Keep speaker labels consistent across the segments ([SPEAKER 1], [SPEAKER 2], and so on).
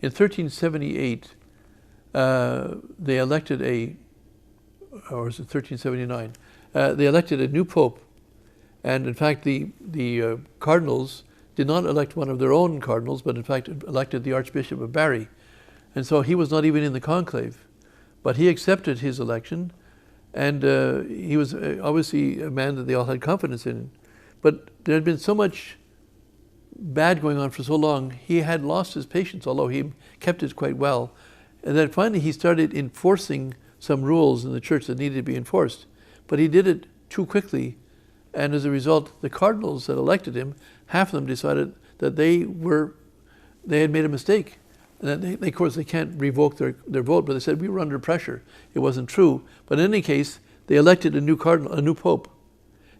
[SPEAKER 1] in 1378, they elected or was it 1379? They elected a new pope. And in fact, the cardinals did not elect one of their own cardinals, but in fact elected the Archbishop of Bari. And so he was not even in the conclave. But he accepted his election, and he was obviously a man that they all had confidence in. But there had been so much bad going on for so long, he had lost his patience, although he kept it quite well. And then finally he started enforcing some rules in the church that needed to be enforced. But he did it too quickly, and as a result, the cardinals that elected him, half of them decided that they had made a mistake. And that of course, they can't revoke their vote, but they said, we were under pressure. It wasn't true. But in any case, they elected a new pope.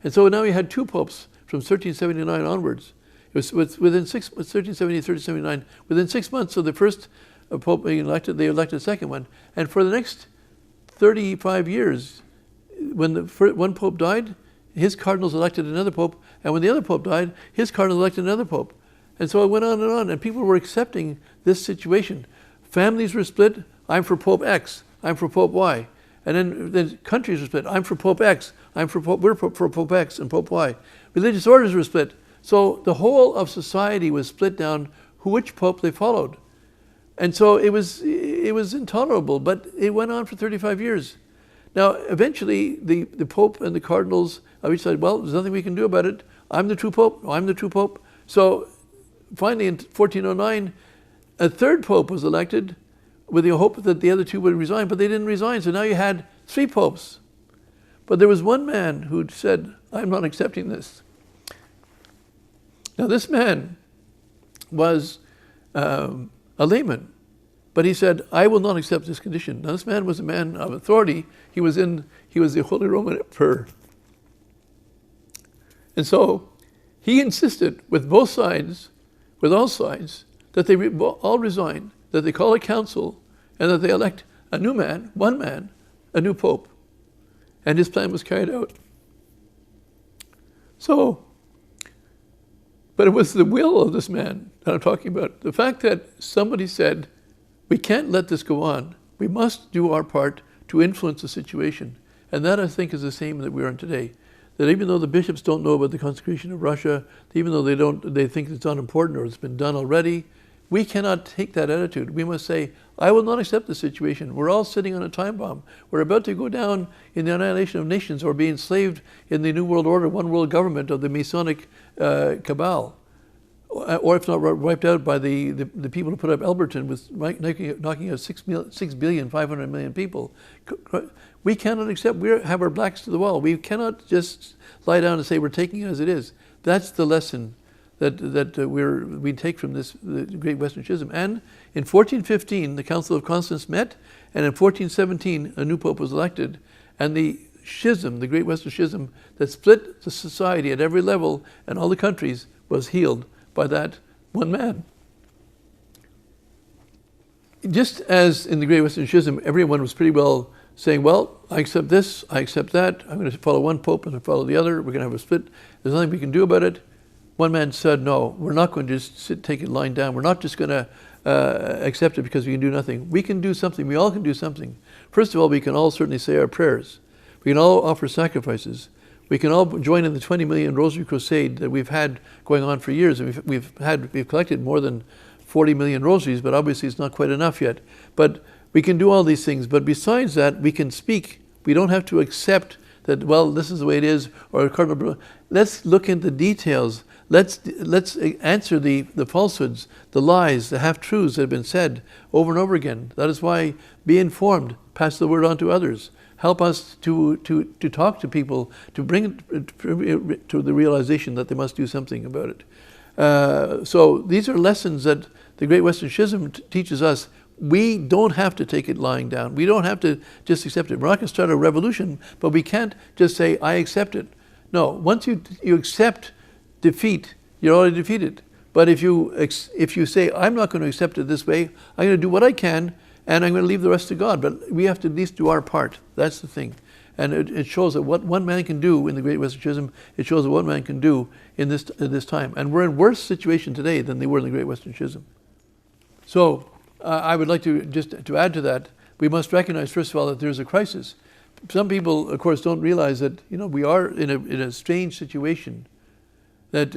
[SPEAKER 1] And so now we had two popes from 1379 onwards. It was within 1370, 1379, within 6 months of the first pope being elected, they elected a second one. And for the next 35 years, when one pope died, his cardinals elected another pope, and when the other pope died, his cardinals elected another pope. And so it went on, and people were accepting this situation. Families were split. I'm for Pope X. I'm for Pope Y. And then countries were split. I'm for Pope X. We're for Pope X and Pope Y. Religious orders were split. So the whole of society was split down which pope they followed. And so it was intolerable, but it went on for 35 years. Now, eventually, the Pope and the cardinals of each side, well, there's nothing we can do about it. I'm the true Pope. Oh, I'm the true Pope. So finally, in 1409, a third Pope was elected with the hope that the other two would resign, but they didn't resign. So now you had three popes. But there was one man who said, I'm not accepting this. Now, this man was a layman. But he said, I will not accept this condition. Now, this man was a man of authority. He was the Holy Roman Emperor. And so he insisted with all sides, that they all resign, that they call a council, and that they elect a new man, a new pope. And his plan was carried out. So, but it was the will of this man that I'm talking about. The fact that somebody said, we can't let this go on. We must do our part to influence the situation. And that, I think, is the same that we are in today. That even though the bishops don't know about the consecration of Russia, even though they think it's unimportant or it's been done already, we cannot take that attitude. We must say, I will not accept the situation. We're all sitting on a time bomb. We're about to go down in the annihilation of nations or be enslaved in the New World Order, one world government of the Masonic cabal. Or if not wiped out by the people who put up Elberton with knocking out 6,500,000,000 people. We cannot accept, we have our backs to the wall. We cannot just lie down and say we're taking it as it is. That's the lesson that we take from the Great Western Schism. And in 1415, the Council of Constance met, and in 1417, a new pope was elected. And the schism, the Great Western Schism, that split the society at every level and all the countries was healed by that one man. Just as in the Great Western Schism, everyone was pretty well saying, well, I accept this, I accept that, I'm going to follow one pope and follow the other, we're going to have a split, there's nothing we can do about it. One man said, no, we're not going to just take it lying down, we're not just going to accept it because we can do nothing. We can do something, we all can do something. First of all, we can all certainly say our prayers. We can all offer sacrifices. We can all join in the 20 million Rosary Crusade that we've had going on for years. And we've collected more than 40 million rosaries, but obviously it's not quite enough yet. But we can do all these things. But besides that, we can speak. We don't have to accept that, well, this is the way it is, or Cardinal. Let's look into details. Let's answer the falsehoods, the lies, the half-truths that have been said over and over again. That is why be informed, pass the word on to others. Help us to talk to people, to bring it to the realization that they must do something about it. So these are lessons that the Great Western Schism teaches us. We don't have to take it lying down. We don't have to just accept it. We're not going to start a revolution, but we can't just say, I accept it. No, once you accept defeat, you're already defeated. But if you say, I'm not going to accept it this way, I'm going to do what I can, and I'm going to leave the rest to God. But we have to at least do our part. That's the thing. And it shows that what one man can do in the Great Western Schism, it shows that one man can do in this time. And we're in worse situation today than they were in the Great Western Schism. So I would like to just to add to that, we must recognize, first of all, that there's a crisis. Some people, of course, don't realize that, we are in a strange situation, that,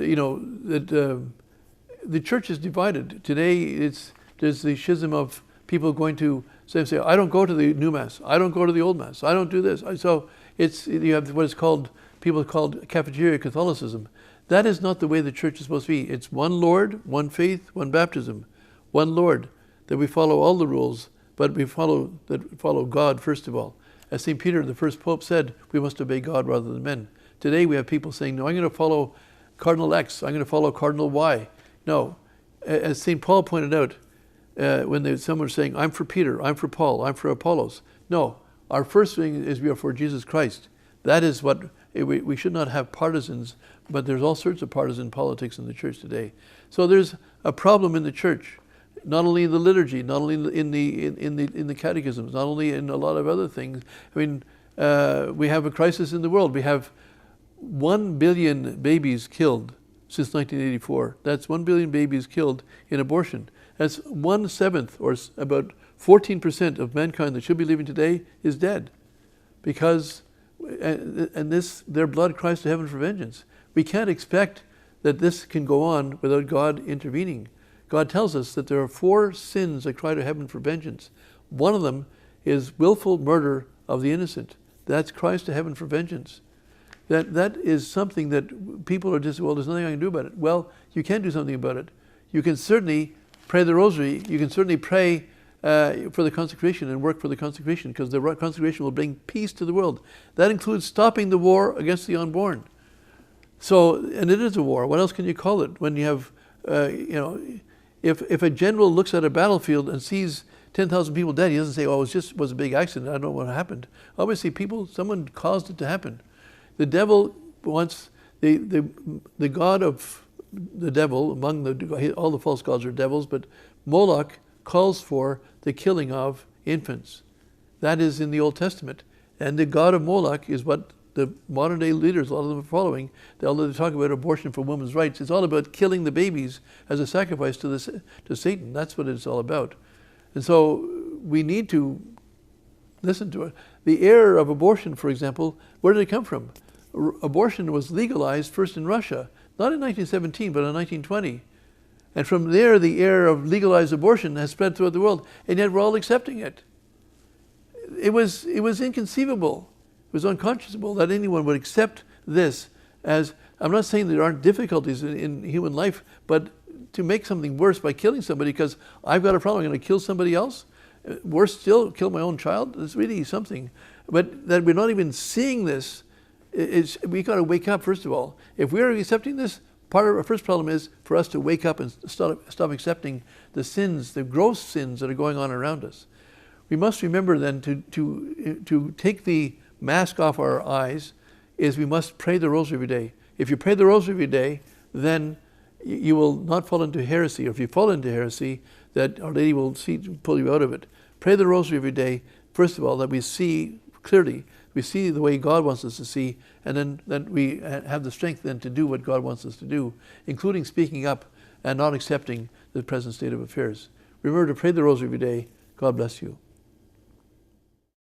[SPEAKER 1] the church is divided. Today, there's the schism of people going to say, I don't go to the new Mass, I don't go to the old Mass, I don't do this. So you have what is called, people called cafeteria Catholicism. That is not the way the church is supposed to be. It's one Lord, one faith, one baptism, one Lord, that we follow all the rules, but we follow God first of all. As St. Peter, the first Pope, said, we must obey God rather than men. Today we have people saying, no, I'm going to follow Cardinal X, I'm going to follow Cardinal Y. No, as St. Paul pointed out, when someone was saying, I'm for Peter, I'm for Paul, I'm for Apollos. No, our first thing is we are for Jesus Christ. That is what, we should not have partisans, but there's all sorts of partisan politics in the church today. So there's a problem in the church, not only in the liturgy, not only in the catechisms, not only in a lot of other things. I mean, we have a crisis in the world. We have 1 billion babies killed since 1984. That's 1 billion babies killed in abortion. That's 1/7, or about 14% of mankind that should be living today is dead, because their blood cries to heaven for vengeance. We can't expect that this can go on without God intervening. God tells us that there are 4 sins that cry to heaven for vengeance. One of them is willful murder of the innocent. That cries to heaven for vengeance. That is something that people are just, well, there's nothing I can do about it. Well, you can do something about it. You can certainly pray the rosary. You can certainly pray for the consecration and work for the consecration, because the consecration will bring peace to the world. That includes stopping the war against the unborn. So, and it is a war. What else can you call it? When you have, if a general looks at a battlefield and sees 10,000 people dead, he doesn't say, oh, it was a big accident, I don't know what happened. Obviously, someone caused it to happen. The devil wants, the god of the devil, all the false gods are devils, but Moloch calls for the killing of infants. That is in the Old Testament. And the god of Moloch is what the modern day leaders, a lot of them are following. Although they talk about abortion for women's rights, it's all about killing the babies as a sacrifice to Satan. That's what it's all about. And so we need to listen to it. The error of abortion, for example, where did it come from? Abortion was legalized first in Russia, not in 1917, but in 1920. And from there, the error of legalized abortion has spread throughout the world, and yet we're all accepting it. It was inconceivable. It was unconscionable that anyone would accept this as, I'm not saying there aren't difficulties in human life, but to make something worse by killing somebody because I've got a problem, I'm going to kill somebody else, worse still, kill my own child, it's really something. But that we're not even seeing this, we got to wake up, first of all. If we're accepting this, part of our first problem is for us to wake up and stop accepting the sins, the gross sins that are going on around us. We must remember then to take the mask off our eyes is we must pray the rosary every day. If you pray the rosary every day, then you will not fall into heresy. Or if you fall into heresy, that Our Lady will pull you out of it. Pray the rosary every day, first of all, that we see clearly, we see the way God wants us to see, and then that we have the strength then to do what God wants us to do, including speaking up and not accepting the present state of affairs. Remember to pray the rosary every day. God bless you.